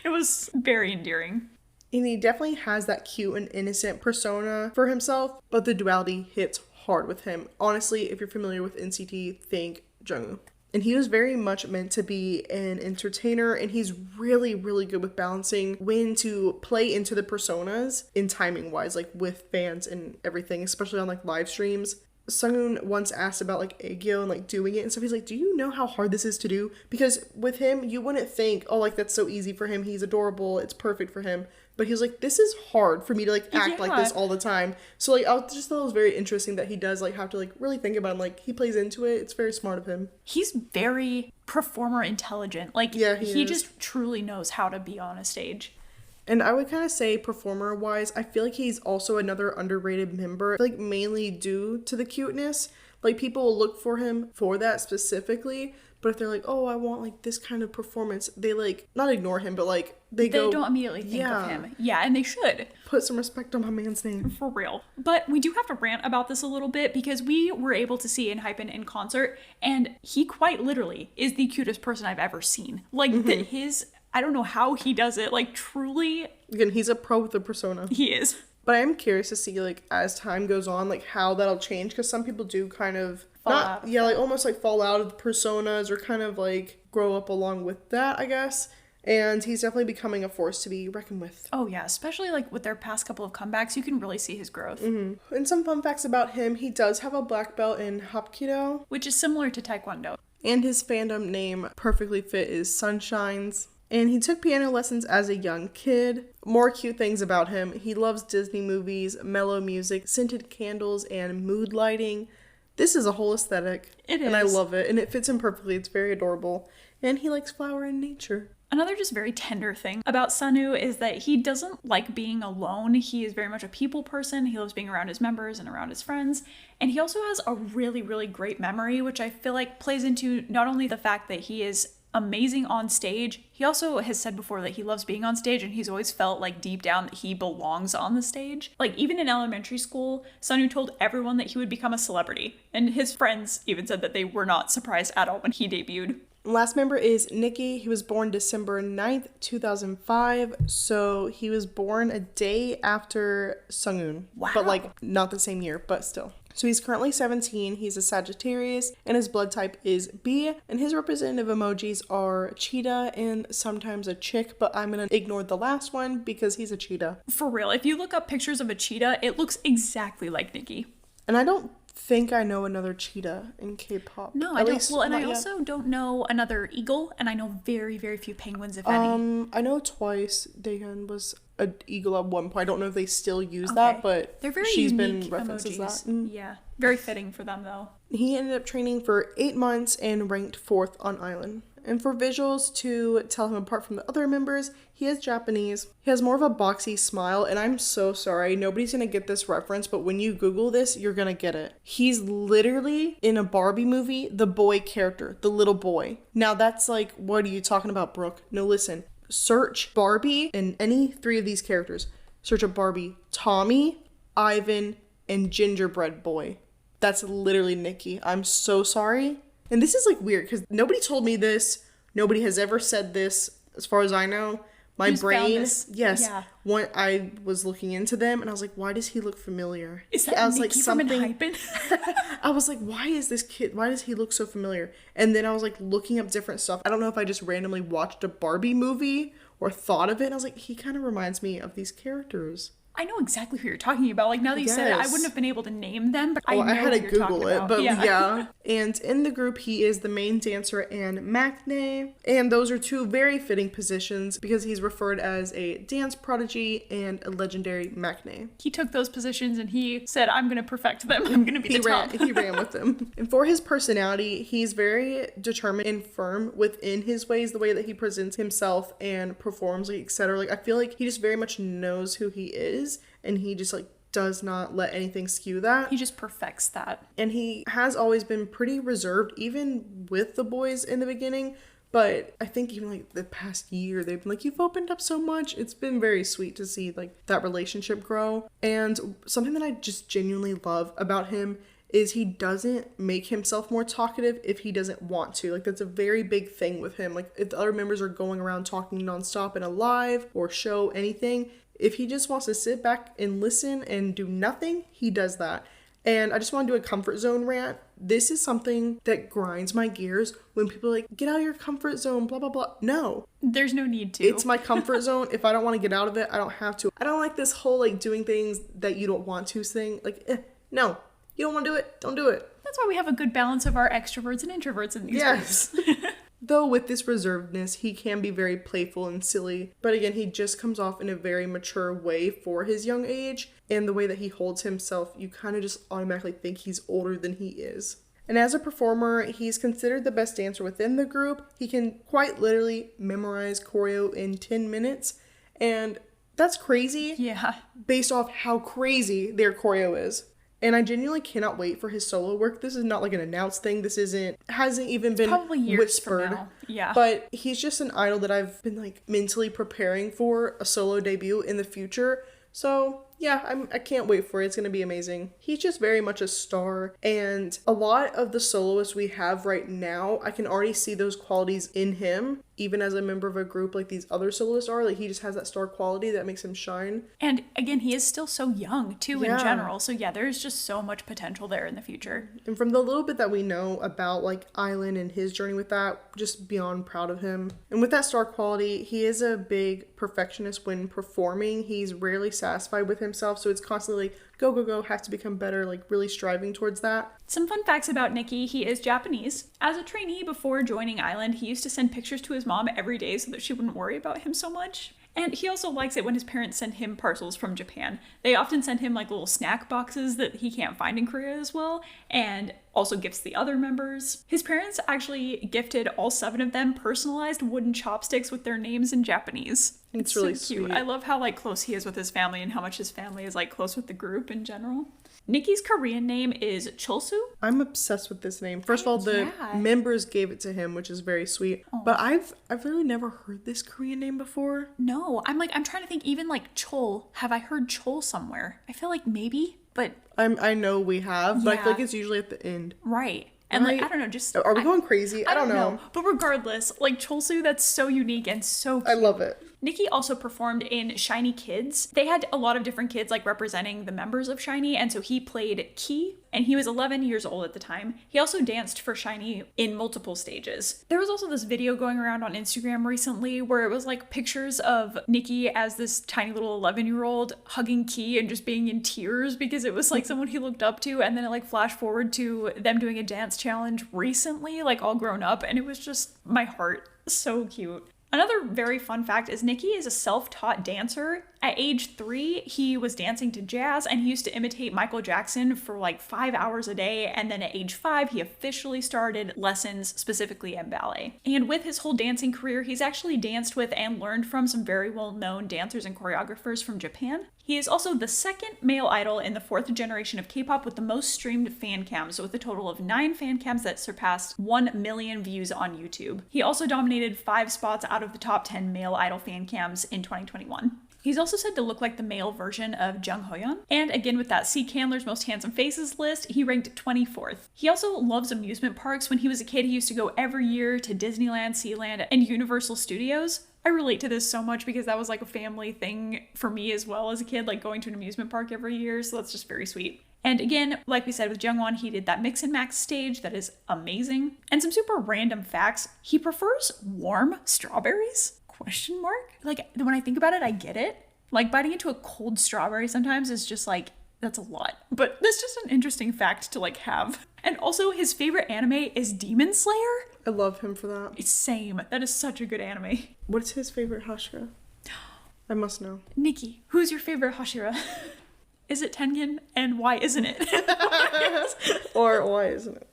It was very endearing. And he definitely has that cute and innocent persona for himself, but the duality hits hard with him. Honestly, if you're familiar with NCT, think Jungwoo. And he was very much meant to be an entertainer, and he's really, really good with balancing when to play into the personas in timing wise, like with fans and everything, especially on like live streams. Sunghoon once asked about like Aegyo and like doing it and stuff. He's like, do you know how hard this is to do? Because with him, you wouldn't think, oh, like that's so easy for him. He's adorable. It's perfect for him. But he was like, this is hard for me to like act like this all the time. So like I just thought it was very interesting that he does like have to like really think about it. Like he plays into it. It's very smart of him. He's very performer intelligent. Like he just truly knows how to be on a stage. And I would kind of say performer-wise, I feel like he's also another underrated member, like mainly due to the cuteness. Like people will look for him for that specifically, but if they're like, oh, I want like this kind of performance, they like, not ignore him, but like they don't immediately think of him. Yeah, and they should. Put some respect on my man's name. For real. But we do have to rant about this a little bit because we were able to see Enhypen in concert, and he quite literally is the cutest person I've ever seen. Like I don't know how he does it. Like, truly. Again, he's a pro with the persona. He is. But I am curious to see, like, as time goes on, like, how that'll change. Because some people do kind of almost, like, fall out of the personas or kind of, like, grow up along with that, I guess. And he's definitely becoming a force to be reckoned with. Oh, yeah. Especially, like, with their past couple of comebacks, you can really see his growth. Mm-hmm. And some fun facts about him. He does have a black belt in Hapkido. Which is similar to Taekwondo. And his fandom name perfectly fit is Sunshines. And he took piano lessons as a young kid. More cute things about him. He loves Disney movies, mellow music, scented candles, and mood lighting. This is a whole aesthetic. It is. And I love it. And it fits him perfectly. It's very adorable. And he likes flower and nature. Another just very tender thing about Sunwoo is that he doesn't like being alone. He is very much a people person. He loves being around his members and around his friends. And he also has a really, really great memory, which I feel like plays into not only the fact that he is amazing on stage. He also has said before that he loves being on stage, and he's always felt like deep down that he belongs on the stage. Like even in elementary school, Sunwoo told everyone that he would become a celebrity, and his friends even said that they were not surprised at all when he debuted. Last member is Nikki. He was born December 9th, 2005, so he was born a day after Sunghoon. Wow. But like not the same year, but still. So he's currently 17, he's a Sagittarius, and his blood type is B, and his representative emojis are cheetah and sometimes a chick, but I'm gonna ignore the last one because he's a cheetah. For real, if you look up pictures of a cheetah, it looks exactly like Nikki. And I don't think I know another cheetah in K-pop. No, I don't. Well, and I also don't know another eagle, and I know very, very few penguins, if any. I know twice Daehyun was an eagle at one point. I don't know if they still use that, but they're very she's unique been referenced as that. Emojis. Yeah, very fitting for them though. He ended up training for 8 months and ranked 4th on Island. And for visuals to tell him apart from the other members, he is Japanese. He has more of a boxy smile, and I'm so sorry, nobody's gonna get this reference, but when you Google this, you're gonna get it. He's literally, in a Barbie movie, the boy character, the little boy. Now that's like, what are you talking about, Brooke? No, listen. Search Barbie and any 3 of these characters. Search a Barbie, Tommy, Ivan, and Gingerbread Boy. That's literally Nikki. I'm so sorry. And this is like weird because nobody told me this. Nobody has ever said this as far as I know. My brain, yes. Yeah. When I was looking into them and I was like, why does he look familiar? Is that I was Nikki like, something. From Enhypen? I was like, why is this kid? Why does he look so familiar? And then I was like looking up different stuff. I don't know if I just randomly watched a Barbie movie or thought of it. And I was like, he kind of reminds me of these characters. I know exactly who you're talking about. Like, now that you said it, I wouldn't have been able to name them, but I know had to who you're Google talking it, about. but yeah. And in the group, he is the main dancer and maknae. And those are 2 very fitting positions because he's referred as a dance prodigy and a legendary maknae. He took those positions and he said, I'm going to perfect them. I'm going to be the top. He ran with them. And for his personality, he's very determined and firm within his ways, the way that he presents himself and performs, like, etc. Like, I feel like he just very much knows who he is. And he just like does not let anything skew that. He just perfects that. And he has always been pretty reserved, even with the boys in the beginning. But I think even like the past year, they've been like, you've opened up so much. It's been very sweet to see like that relationship grow. And something that I just genuinely love about him is he doesn't make himself more talkative if he doesn't want to. Like, that's a very big thing with him. Like, if the other members are going around talking nonstop in a live or show, anything, if he just wants to sit back and listen and do nothing, he does that. And I just want to do a comfort zone rant. This is something that grinds my gears when people are like, get out of your comfort zone, blah, blah, blah. No. There's no need to. It's my comfort zone. If I don't want to get out of it, I don't have to. I don't like this whole like doing things that you don't want to thing. Like, no. You don't want to do it? Don't do it. That's why we have a good balance of our extroverts and introverts in these groups. Though with this reservedness, he can be very playful and silly. But again, he just comes off in a very mature way for his young age. And the way that he holds himself, you kind of just automatically think he's older than he is. And as a performer, he's considered the best dancer within the group. He can quite literally memorize choreo in 10 minutes. And that's crazy. Yeah. Based off how crazy their choreo is. And I genuinely cannot wait for his solo work. This is not like an announced thing. This hasn't even been probably years whispered. From now. Yeah. But he's just an idol that I've been like mentally preparing for a solo debut in the future. So yeah, I can't wait for it. It's going to be amazing. He's just very much a star. And a lot of the soloists we have right now, I can already see those qualities in him. Even as a member of a group like these other soloists are, like he just has that star quality that makes him shine. And again, he is still so young too in general. So yeah, there's just so much potential there in the future. And from the little bit that we know about like Island and his journey with that, just beyond proud of him. And with that star quality, he is a big perfectionist when performing. He's rarely satisfied with himself. So it's constantly like, go, go, go, have to become better, like really striving towards that. Some fun facts about Nicky. He is Japanese. As a trainee before joining Island, he used to send pictures to his mom every day so that she wouldn't worry about him so much. And he also likes it when his parents send him parcels from Japan. They often send him like little snack boxes that he can't find in Korea as well, and also gifts the other members. His parents actually gifted all 7 of them personalized wooden chopsticks with their names in Japanese. It's really so cute. sweet. I love how like close he is with his family and how much his family is like close with the group in general. Nicky's Korean name is Cholsu. I'm obsessed with this name. First of all, the members gave it to him, which is very sweet. Oh. But I've really never heard this Korean name before. No, I'm trying to think, even like Chol. Have I heard Chol somewhere? I feel like maybe, but I know we have, but I feel like it's usually at the end. Right. And right? like, I don't know, just... Are we going crazy? I don't know. But regardless, like Cholsu, that's so unique and so cute. I love it. Nicky also performed in SHINee Kids. They had a lot of different kids like representing the members of SHINee, and so he played Key, and he was 11 years old at the time. He also danced for SHINee in multiple stages. There was also this video going around on Instagram recently where it was like pictures of Nicky as this tiny little 11-year-old hugging Key and just being in tears because it was like someone he looked up to, and then it like flashed forward to them doing a dance challenge recently, like all grown up, and it was just my heart. So cute. Another very fun fact is Nicky is a self-taught dancer. At age 3, he was dancing to jazz, and he used to imitate Michael Jackson for like 5 hours a day. And then at age 5, he officially started lessons specifically in ballet. And with his whole dancing career, he's actually danced with and learned from some very well-known dancers and choreographers from Japan. He is also the second male idol in the 4th generation of K-pop with the most streamed fan cams, with a total of 9 fan cams that surpassed 1 million views on YouTube. He also dominated 5 spots out of the top 10 male idol fan cams in 2021. He's also said to look like the male version of Jung Ho-yeon. And again, with that C. Candler's Most Handsome Faces list, he ranked 24th. He also loves amusement parks. When he was a kid, he used to go every year to Disneyland, Sealand, and Universal Studios. I relate to this so much because that was like a family thing for me as well as a kid, like going to an amusement park every year. So that's just very sweet. And again, like we said with Jungwon, he did that Mix and Max stage that is amazing. And some super random facts. He prefers warm strawberries? Question mark? Like, when I think about it, I get it. Like, biting into a cold strawberry sometimes is just like, that's a lot. But that's just an interesting fact to like have. And also, his favorite anime is Demon Slayer. I love him for that. It's same. That is such a good anime. What's his favorite Hashira? I must know. Nicky, who's your favorite Hashira? Is it Tengen? And why isn't it? Or why isn't it?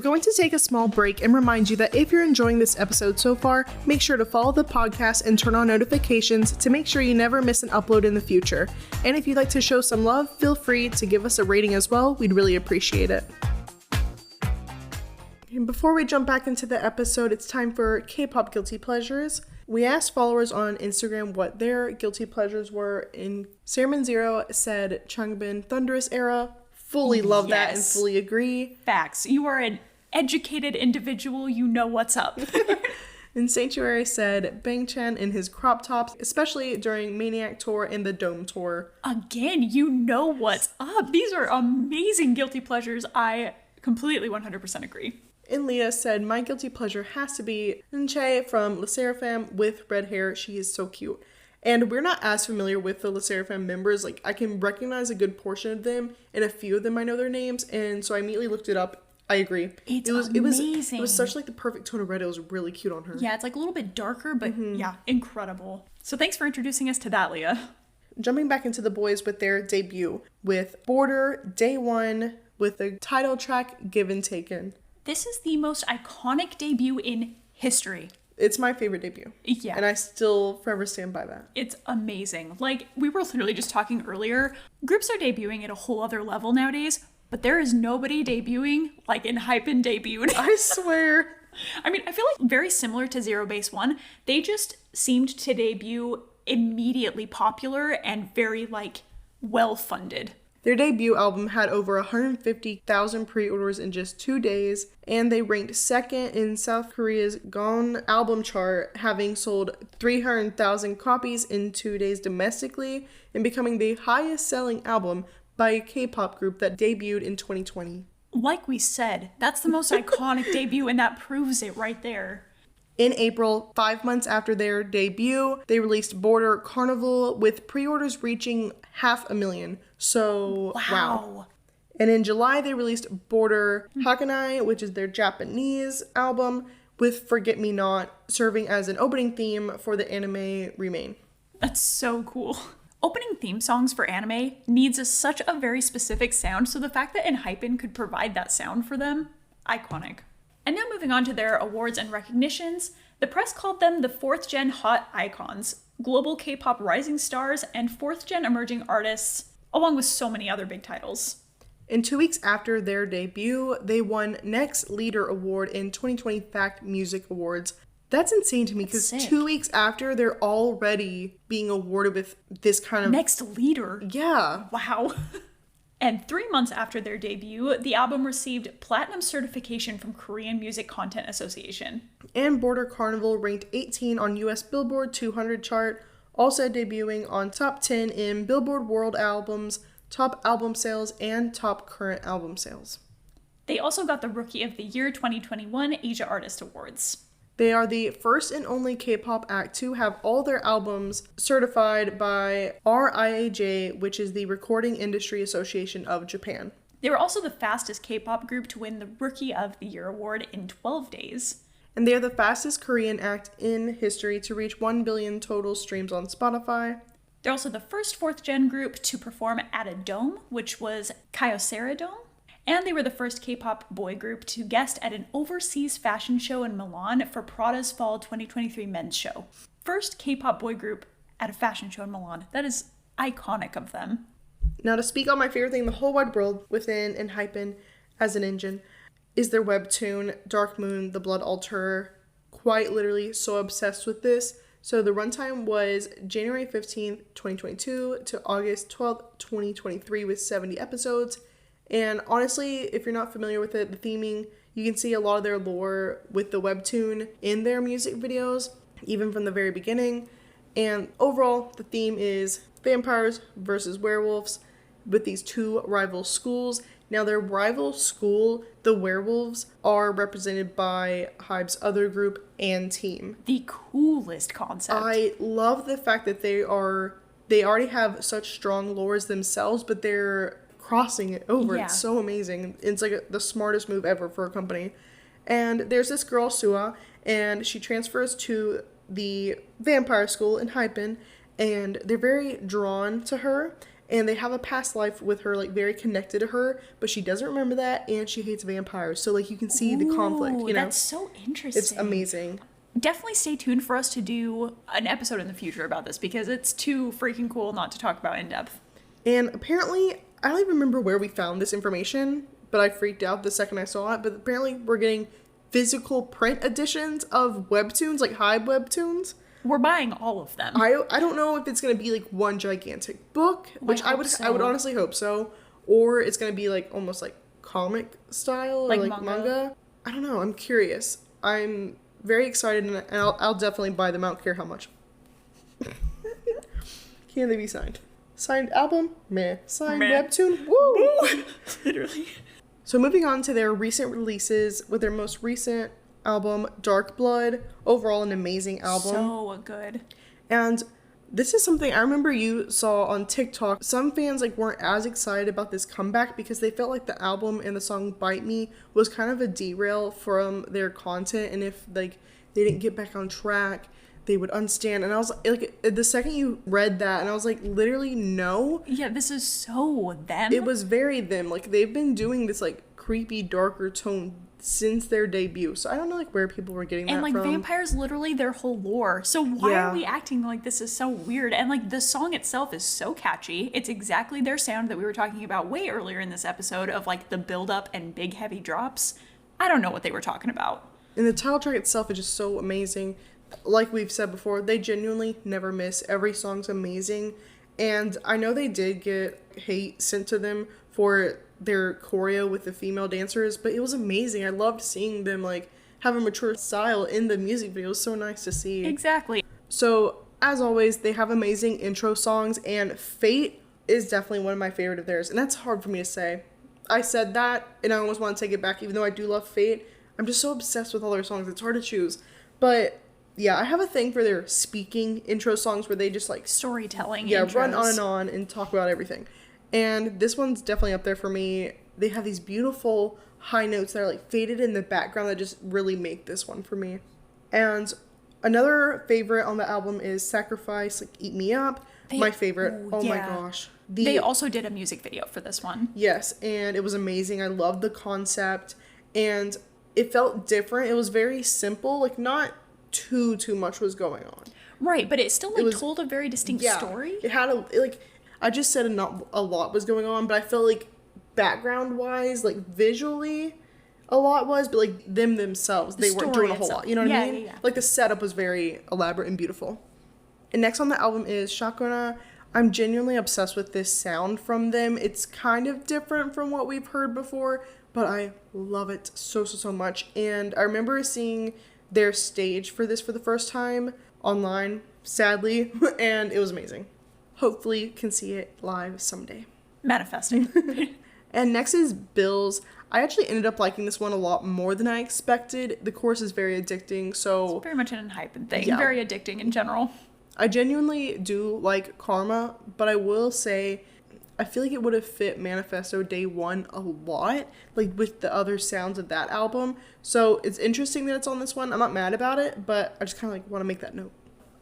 going to take a small break and remind you that if you're enjoying this episode so far, make sure to follow the podcast and turn on notifications to make sure you never miss an upload in the future. And if you'd like to show some love, feel free to give us a rating as well. We'd really appreciate it. And before we jump back into the episode, it's time for K-pop guilty pleasures. We asked followers on Instagram what their guilty pleasures were, and Sarahman Zero said Changbin Thunderous Era. Fully love that and fully agree. Facts. You are an educated individual. You know what's up. And Sanctuary said Bang Chan in his crop tops, especially during Maniac Tour and the Dome Tour. Again, you know what's up. These are amazing guilty pleasures. I completely 100% agree. And Leah said, my guilty pleasure has to be Enhypen from Le Sserafim with red hair. She is so cute. And we're not as familiar with the Le Sserafim members. Like, I can recognize a good portion of them, and a few of them I know their names, and so I immediately looked it up. I agree. It was amazing. It was such like the perfect tone of red. It was really cute on her. Yeah, it's like a little bit darker, but yeah, incredible. So thanks for introducing us to that, Leah. Jumping back into the boys with their debut with Border Day One with the title track Given Taken. This is the most iconic debut in history. It's my favorite debut. Yeah. And I still forever stand by that. It's amazing. Like, we were literally just talking earlier, groups are debuting at a whole other level nowadays, but there is nobody debuting like Enhypen debuted. I swear. I mean, I feel like very similar to Zero Base One, they just seemed to debut immediately popular and very, like, well-funded. Their debut album had over 150,000 pre-orders in just 2 days, and they ranked second in South Korea's Gaon album chart, having sold 300,000 copies in 2 days domestically, and becoming the highest-selling album by a K-pop group that debuted in 2020. Like we said, that's the most iconic debut, and that proves it right there. In April, 5 months after their debut, they released Border Carnival with pre-orders reaching 500,000. So, wow. And in July, they released Border Hakanai, which is their Japanese album, with Forget Me Not, serving as an opening theme for the anime Remain. That's so cool. Opening theme songs for anime needs such a very specific sound, so the fact that Enhypen could provide that sound for them, iconic. And now moving on to their awards and recognitions, the press called them the 4th Gen Hot Icons, Global K-pop Rising Stars, and 4th Gen Emerging Artists, along with so many other big titles. And 2 weeks after their debut, they won Next Leader Award in 2020 Fact Music Awards. That's insane to me, because 2 weeks after, they're already being awarded with this kind of... Next Leader? Yeah. Wow. And 3 months after their debut, the album received platinum certification from Korean Music Content Association. And Border Carnival ranked 18 on US Billboard 200 chart, also debuting on top 10 in Billboard World Albums, Top Album Sales, and Top Current Album Sales. They also got the Rookie of the Year 2021 Asia Artist Awards. They are the first and only K-pop act to have all their albums certified by RIAJ, which is the Recording Industry Association of Japan. They were also the fastest K-pop group to win the Rookie of the Year award in 12 days. And they are the fastest Korean act in history to reach 1 billion total streams on Spotify. They're also the first 4th Gen group to perform at a dome, which was Kyocera Dome. And they were the first K-pop boy group to guest at an overseas fashion show in Milan for Prada's Fall 2023 men's show. First K-pop boy group at a fashion show in Milan. That is iconic of them. Now, to speak on my favorite thing in the whole wide world within Enhypen as an engine is their webtoon, Dark Moon, The Blood Altar. Quite literally so obsessed with this. So the runtime was January 15th, 2022 to August 12th, 2023 with 70 episodes. And honestly, if you're not familiar with it, the theming, you can see a lot of their lore with the webtoon in their music videos, even from the very beginning. And overall, the theme is vampires versus werewolves with these two rival schools. Now, their rival school, the werewolves, are represented by Hybe's other group and team. The coolest concept. I love the fact that they already have such strong lores themselves, but they're crossing it over. Yeah. It's so amazing. It's like the smartest move ever for a company. And there's this girl, Sua, and she transfers to the vampire school in Enhypen, and they're very drawn to her. and they have a past life with her, like, very connected to her, but she doesn't remember that, and she hates vampires. So, like, you can see the conflict, you know? That's so interesting. It's amazing. Definitely stay tuned for us to do an episode in the future about this, because it's too freaking cool not to talk about in depth. And apparently, I don't even remember where we found this information, but I freaked out the second I saw it, but apparently we're getting physical print editions of webtoons, like Hive webtoons. We're buying all of them. I don't know if it's going to be like one gigantic book, which I would honestly hope so, or it's going to be like almost like comic style, or like manga. I don't know. I'm curious. I'm very excited, and I'll definitely buy them. I don't care how much. Can they be signed? Signed album? Meh. Signed webtoon? Woo! Literally. So moving on to their recent releases, with their most recent album, Dark Blood. Overall, an amazing album. So good. And this is something I remember you saw on TikTok. Some fans like weren't as excited about this comeback because they felt like the album and the song Bite Me was kind of a derail from their content, and if like they didn't get back on track, they would unstand. And I was like, the second you read that, and I was like, literally no. Yeah, this is so them. It was very them. Like, they've been doing this like creepy, darker tone since their debut. So I don't know like where people were getting that from. And like vampires, literally their whole lore. So why are we acting like this is so weird? And like the song itself is so catchy. It's exactly their sound that we were talking about way earlier in this episode of like the build up and big heavy drops. I don't know what they were talking about. And the title track itself is just so amazing. Like we've said before, they genuinely never miss. Every song's amazing. And I know they did get hate sent to them for their choreo with the female dancers, but it was amazing. I loved seeing them like have a mature style in the music video. It was so nice to see. Exactly. So as always, they have amazing intro songs, and Fate is definitely one of my favorite of theirs, and that's hard for me to say. I said that and I almost want to take it back, even though I do love Fate. I'm just so obsessed with all their songs, it's hard to choose. But yeah, I have a thing for their speaking intro songs where they just like storytelling. Yeah, intros. Run on and talk about everything. And this one's definitely up there for me. They have these beautiful high notes that are like faded in the background that just really make this one for me. And another favorite on the album is Sacrifice, like Eat Me Up. My favorite. Oh my gosh. They also did a music video for this one. Yes, and it was amazing. I loved the concept, and it felt different. It was very simple, like not too much was going on. Right, but it still like told a very distinct story. It had I just said not a lot was going on, but I felt like background wise, like visually a lot was, but like themselves, they weren't doing a whole lot. You know what I mean? Yeah. Like the setup was very elaborate and beautiful. And next on the album is Shakuna. I'm genuinely obsessed with this sound from them. It's kind of different from what we've heard before, but I love it so much. And I remember seeing their stage for this for the first time online, sadly, and it was amazing. Hopefully can see it live someday. Manifesting. And next is Bills. I actually ended up liking this one a lot more than I expected. The chorus is very addicting, so... It's very much an Enhypen thing. Yeah. Very addicting in general. I genuinely do like Karma, but I will say I feel like it would have fit Manifesto Day 1 a lot, like with the other sounds of that album. So it's interesting that it's on this one. I'm not mad about it, but I just kind of like want to make that note.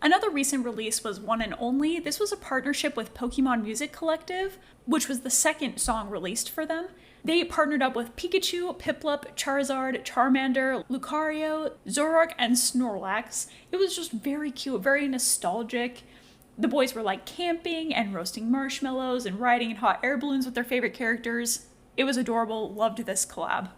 Another recent release was One and Only. This was a partnership with Pokemon Music Collective, which was the second song released for them. They partnered up with Pikachu, Piplup, Charizard, Charmander, Lucario, Zoroark, and Snorlax. It was just very cute, very nostalgic. The boys were like camping and roasting marshmallows and riding in hot air balloons with their favorite characters. It was adorable. Loved this collab.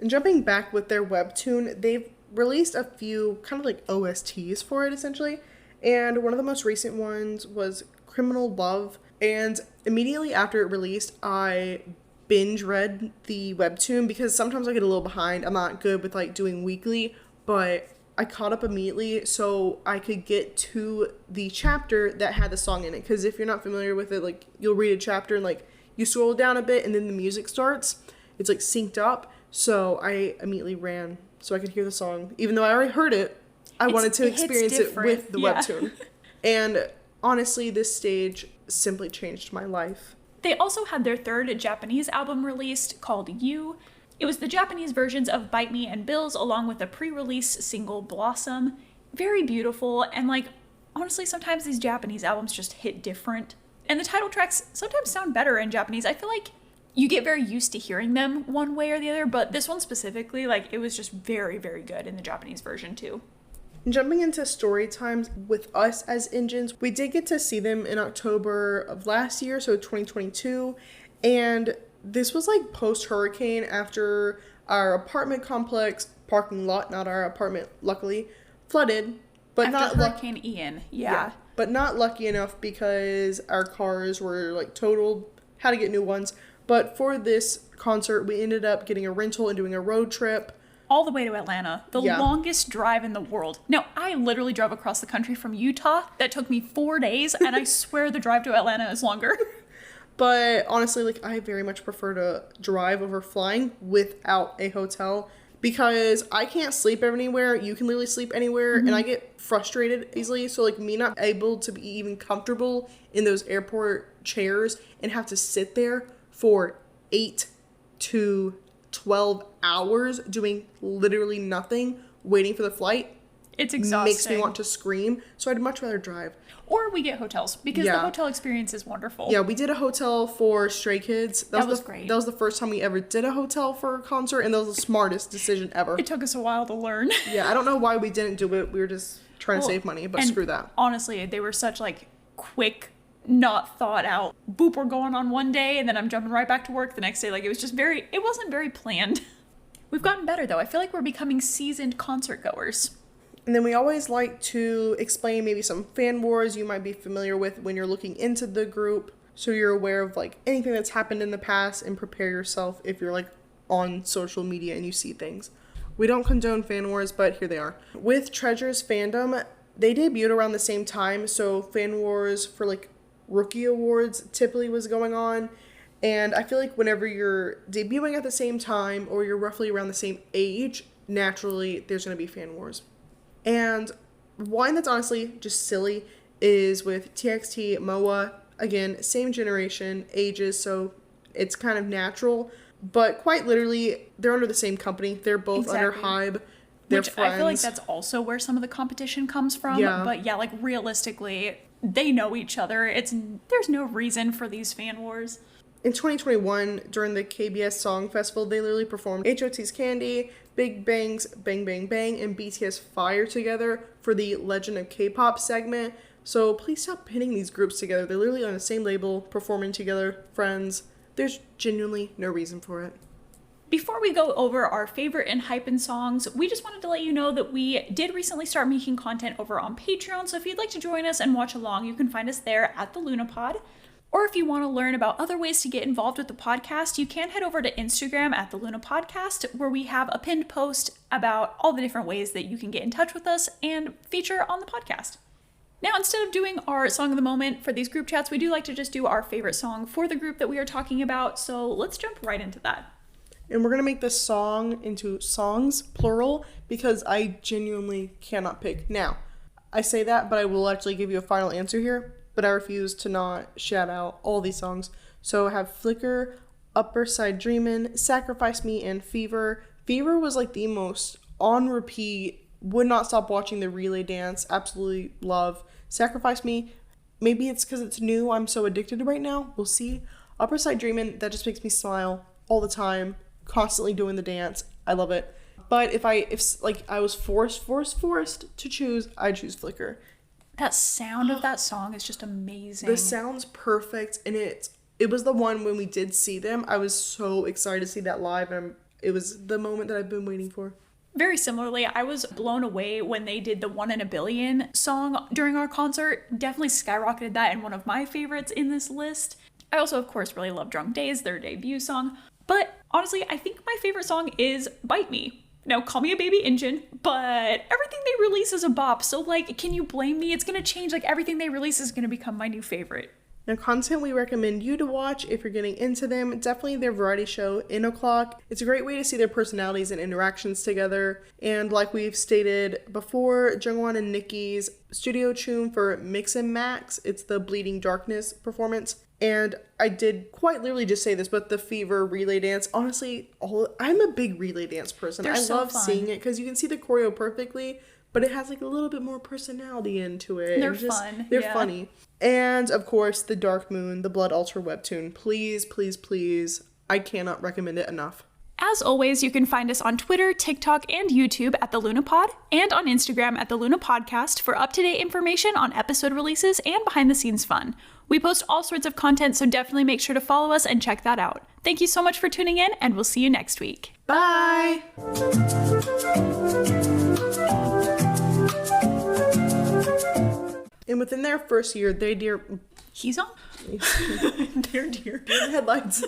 And jumping back with their webtoon, they've released a few kind of like OSTs for it essentially. And one of the most recent ones was Criminal Love. And immediately after it released, I binge read the webtoon because sometimes I get a little behind. I'm not good with like doing weekly, but I caught up immediately so I could get to the chapter that had the song in it. Because if you're not familiar with it, like you'll read a chapter and like you scroll down a bit and then the music starts. It's like synced up. So I immediately ran so I could hear the song. Even though I already heard it, I wanted to experience it with the webtoon. And honestly, this stage simply changed my life. They also had their third Japanese album released called You. It was the Japanese versions of Bite Me and Bills along with a pre-release single Blossom. Very beautiful, and like honestly sometimes these Japanese albums just hit different. And the title tracks sometimes sound better in Japanese. I feel like you get very used to hearing them one way or the other, but this one specifically, like, it was just very, very good in the Japanese version too. Jumping into story times with us as ENGENEs, we did get to see them in October of last year, so 2022, and this was like post-hurricane after our apartment complex parking lot, not our apartment, luckily, flooded, but after not Hurricane Ian, yeah. But not lucky enough because our cars were like totaled, had to get new ones. But for this concert, we ended up getting a rental and doing a road trip. All the way to Atlanta, the longest drive in the world. Now, I literally drove across the country from Utah. That took me 4 days, and I swear the drive to Atlanta is longer. But honestly, like, I very much prefer to drive over flying without a hotel because I can't sleep anywhere. You can literally sleep anywhere, and I get frustrated easily. So, like, me not able to be even comfortable in those airport chairs and have to sit there for 8 to 12 hours doing literally nothing, waiting for the flight. It's exhausting. Makes me want to scream. So I'd much rather drive. Or we get hotels because the hotel experience is wonderful. Yeah, we did a hotel for Stray Kids. That was great. That was the first time we ever did a hotel for a concert, and that was the smartest decision ever. It took us a while to learn. Yeah, I don't know why we didn't do it. We were just trying to save money, but screw that. Honestly, they were such like quick, not thought out. Boop, we're going on one day, and then I'm jumping right back to work the next day. Like, it wasn't very planned. We've gotten better though. I feel like we're becoming seasoned concert goers. And then we always like to explain maybe some fan wars you might be familiar with when you're looking into the group, so you're aware of like anything that's happened in the past and prepare yourself if you're like on social media and you see things. We don't condone fan wars, but here they are. With Treasure's fandom, they debuted around the same time, so fan wars for like rookie awards typically was going on. And I feel like whenever you're debuting at the same time or you're roughly around the same age, naturally there's going to be fan wars. And one that's honestly just silly is with TXT, MOA. Again, same generation, ages, so it's kind of natural. But quite literally, they're under the same company. They're both under Hybe. They're Which friends. I feel like that's also where some of the competition comes from. Yeah. But yeah, like realistically, they know each other. There's no reason for these fan wars. In 2021, during the KBS Song Festival, they literally performed HOT's Candy, Big Bang's Bang Bang Bang, and BTS Fire together for the Legend of Kpop segment. So please stop pinning these groups together. They're literally on the same label, performing together, friends. There's genuinely no reason for it. Before we go over our favorite Enhypen songs, we just wanted to let you know that we did recently start making content over on Patreon. So if you'd like to join us and watch along, you can find us there at the Lunapod. Or if you want to learn about other ways to get involved with the podcast, you can head over to Instagram at the Luna Podcast, where we have a pinned post about all the different ways that you can get in touch with us and feature on the podcast. Now, instead of doing our song of the moment for these group chats, we do like to just do our favorite song for the group that we are talking about. So let's jump right into that. And we're going to make this song into songs, plural, because I genuinely cannot pick. Now, I say that, but I will actually give you a final answer here. But I refuse to not shout out all these songs. So I have Flicker, Upper Side Dreamin', Sacrifice Me, and Fever. Fever was like the most on repeat, would not stop watching the relay dance, absolutely love. Sacrifice Me, maybe it's because it's new, I'm so addicted right now, we'll see. Upper Side Dreamin', that just makes me smile all the time, constantly doing the dance, I love it. But if I was forced to choose, I'd choose Flicker. That sound of that song is just amazing. The sound's perfect, and it was the one when we did see them. I was so excited to see that live, and it was the moment that I've been waiting for. Very similarly, I was blown away when they did the 1 in a Billion song during our concert. Definitely skyrocketed that in one of my favorites in this list. I also, of course, really love Drunk Days, their debut song. But honestly, I think my favorite song is Bite Me. Now, call me a baby ENGENE, but everything they release is a bop. So, like, can you blame me? It's going to change. Like, everything they release is going to become my new favorite. Now, content we recommend you to watch if you're getting into them, definitely their variety show, In O'Clock. It's a great way to see their personalities and interactions together. And like we've stated before, Jungwon and Nicki's studio tune for Mix and Max, it's the Bleeding Darkness performance. And I did quite literally just say this, but the Fever relay dance, honestly, I'm a big relay dance person. I love seeing it because you can see the choreo perfectly, but it has like a little bit more personality into it. They're fun. They're funny. And, of course, The Dark Moon, the Blood Altar webtoon. Please, please, please. I cannot recommend it enough. As always, you can find us on Twitter, TikTok, and YouTube at The Lunapod, and on Instagram at The Luna Podcast for up-to-date information on episode releases and behind-the-scenes fun. We post all sorts of content, so definitely make sure to follow us and check that out. Thank you so much for tuning in, and we'll see you next week. Bye! And within their first year, they dear... He's on? Dear headlights.